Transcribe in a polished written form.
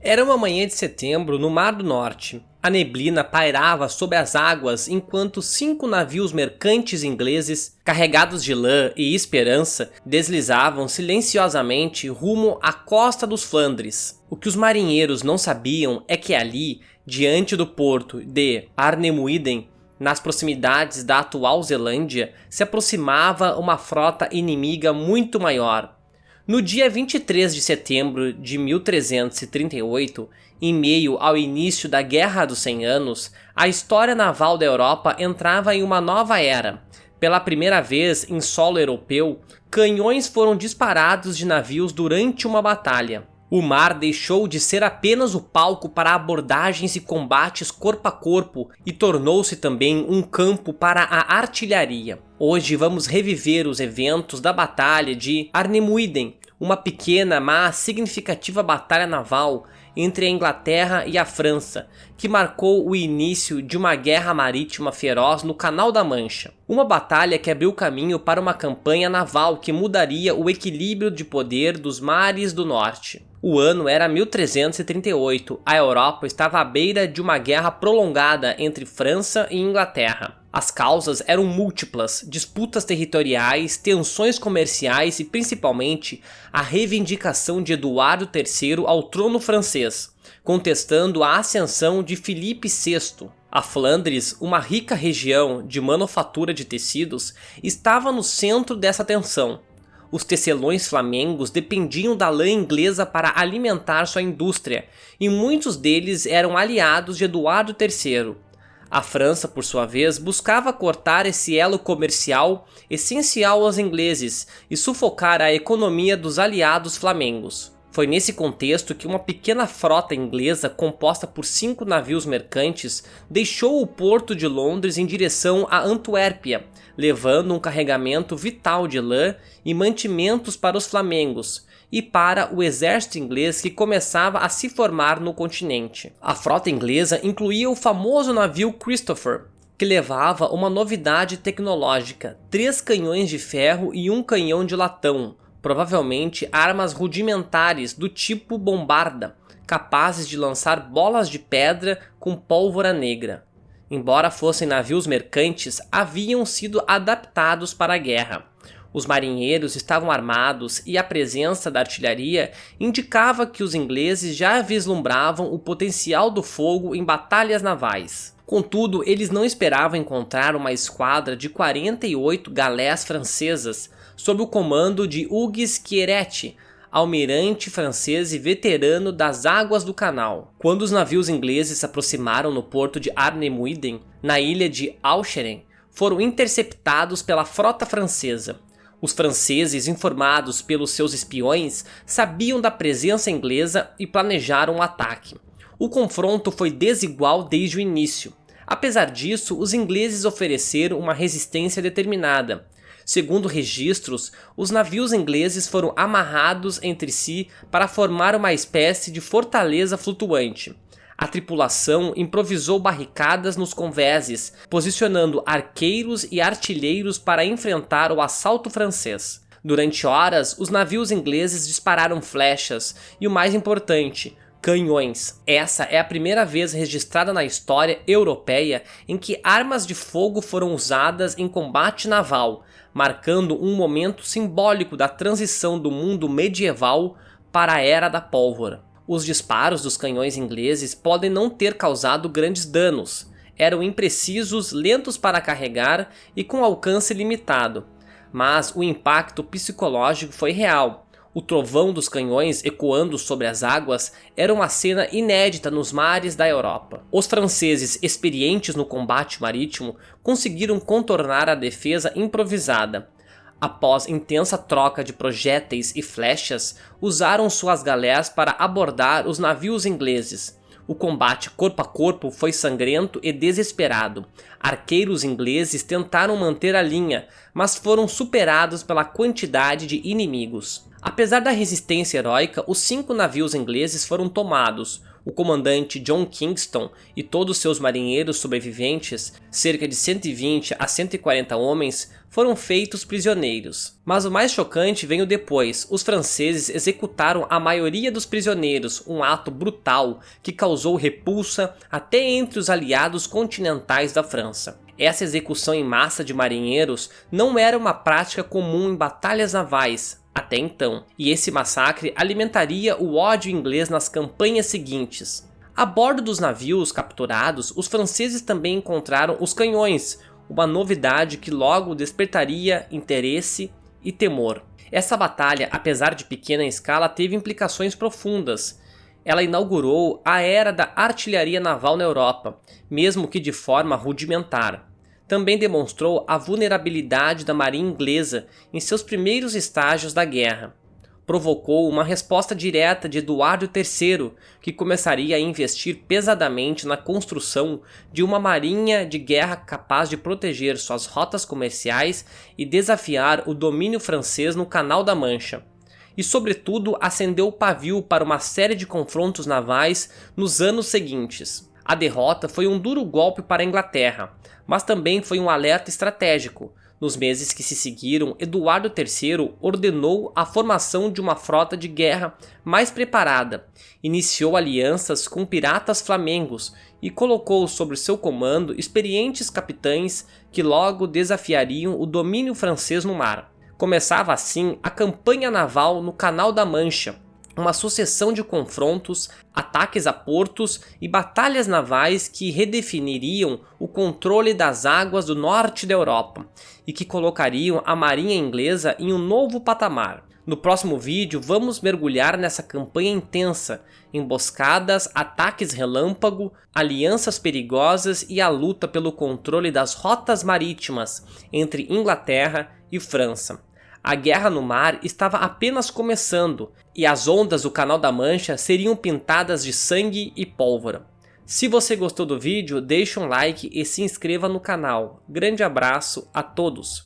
Era uma manhã de setembro no Mar do Norte. A neblina pairava sobre as águas enquanto 5 navios mercantes ingleses, carregados de lã e esperança, deslizavam silenciosamente rumo à costa dos Flandres. O que os marinheiros não sabiam é que ali, diante do porto de Arnemuiden, nas proximidades da atual Zelândia, se aproximava uma frota inimiga muito maior. No dia 23 de setembro de 1338, em meio ao início da Guerra dos 100 Anos, a história naval da Europa entrava em uma nova era. Pela primeira vez em solo europeu, canhões foram disparados de navios durante uma batalha. O mar deixou de ser apenas o palco para abordagens e combates corpo a corpo e tornou-se também um campo para a artilharia. Hoje vamos reviver os eventos da Batalha de Arnemuiden, uma pequena, mas significativa batalha naval entre a Inglaterra e a França, que marcou o início de uma guerra marítima feroz no Canal da Mancha. Uma batalha que abriu caminho para uma campanha naval que mudaria o equilíbrio de poder dos mares do norte. O ano era 1338, a Europa estava à beira de uma guerra prolongada entre França e Inglaterra. As causas eram múltiplas: disputas territoriais, tensões comerciais e principalmente a reivindicação de Eduardo III ao trono francês, contestando a ascensão de Filipe VI. A Flandres, uma rica região de manufatura de tecidos, estava no centro dessa tensão. Os tecelões flamengos dependiam da lã inglesa para alimentar sua indústria, e muitos deles eram aliados de Eduardo III. A França, por sua vez, buscava cortar esse elo comercial essencial aos ingleses e sufocar a economia dos aliados flamengos. Foi nesse contexto que uma pequena frota inglesa, composta por 5 navios mercantes, deixou o porto de Londres em direção a Antuérpia, levando um carregamento vital de lã e mantimentos para os flamengos e para o exército inglês que começava a se formar no continente. A frota inglesa incluía o famoso navio Christopher, que levava uma novidade tecnológica: 3 canhões de ferro e 1 canhão de latão, provavelmente armas rudimentares do tipo bombarda, capazes de lançar bolas de pedra com pólvora negra. Embora fossem navios mercantes, haviam sido adaptados para a guerra. Os marinheiros estavam armados e a presença da artilharia indicava que os ingleses já vislumbravam o potencial do fogo em batalhas navais. Contudo, eles não esperavam encontrar uma esquadra de 48 galés francesas sob o comando de Hugues Quiéret, almirante francês e veterano das águas do canal. Quando os navios ingleses se aproximaram no porto de Arnemuiden, na ilha de Walcheren, foram interceptados pela frota francesa. Os franceses, informados pelos seus espiões, sabiam da presença inglesa e planejaram um ataque. O confronto foi desigual desde o início. Apesar disso, os ingleses ofereceram uma resistência determinada. Segundo registros, os navios ingleses foram amarrados entre si para formar uma espécie de fortaleza flutuante. A tripulação improvisou barricadas nos convéses, posicionando arqueiros e artilheiros para enfrentar o assalto francês. Durante horas, os navios ingleses dispararam flechas e, o mais importante, canhões. Essa é a primeira vez registrada na história europeia em que armas de fogo foram usadas em combate naval, marcando um momento simbólico da transição do mundo medieval para a era da pólvora. Os disparos dos canhões ingleses podem não ter causado grandes danos. Eram imprecisos, lentos para carregar e com alcance limitado. Mas o impacto psicológico foi real. O trovão dos canhões ecoando sobre as águas era uma cena inédita nos mares da Europa. Os franceses, experientes no combate marítimo, conseguiram contornar a defesa improvisada. Após intensa troca de projéteis e flechas, usaram suas galés para abordar os navios ingleses. O combate corpo a corpo foi sangrento e desesperado. Arqueiros ingleses tentaram manter a linha, mas foram superados pela quantidade de inimigos. Apesar da resistência heróica, os 5 navios ingleses foram tomados. O comandante John Kingston e todos seus marinheiros sobreviventes, cerca de 120 a 140 homens, foram feitos prisioneiros. Mas o mais chocante veio depois. Os franceses executaram a maioria dos prisioneiros, um ato brutal que causou repulsa até entre os aliados continentais da França. Essa execução em massa de marinheiros não era uma prática comum em batalhas navais até então, e esse massacre alimentaria o ódio inglês nas campanhas seguintes. A bordo dos navios capturados, os franceses também encontraram os canhões, uma novidade que logo despertaria interesse e temor. Essa batalha, apesar de pequena em escala, teve implicações profundas. Ela inaugurou a era da artilharia naval na Europa, mesmo que de forma rudimentar. Também demonstrou a vulnerabilidade da marinha inglesa em seus primeiros estágios da guerra. Provocou uma resposta direta de Eduardo III, que começaria a investir pesadamente na construção de uma marinha de guerra capaz de proteger suas rotas comerciais e desafiar o domínio francês no Canal da Mancha. E, sobretudo, acendeu o pavio para uma série de confrontos navais nos anos seguintes. A derrota foi um duro golpe para a Inglaterra, mas também foi um alerta estratégico. Nos meses que se seguiram, Eduardo III ordenou a formação de uma frota de guerra mais preparada, iniciou alianças com piratas flamengos e colocou sob seu comando experientes capitães que logo desafiariam o domínio francês no mar. Começava assim a campanha naval no Canal da Mancha, uma sucessão de confrontos, ataques a portos e batalhas navais que redefiniriam o controle das águas do norte da Europa e que colocariam a marinha inglesa em um novo patamar. No próximo vídeo vamos mergulhar nessa campanha intensa, emboscadas, ataques relâmpago, alianças perigosas e a luta pelo controle das rotas marítimas entre Inglaterra e França. A guerra no mar estava apenas começando e as ondas do Canal da Mancha seriam pintadas de sangue e pólvora. Se você gostou do vídeo, deixe um like e se inscreva no canal. Grande abraço a todos!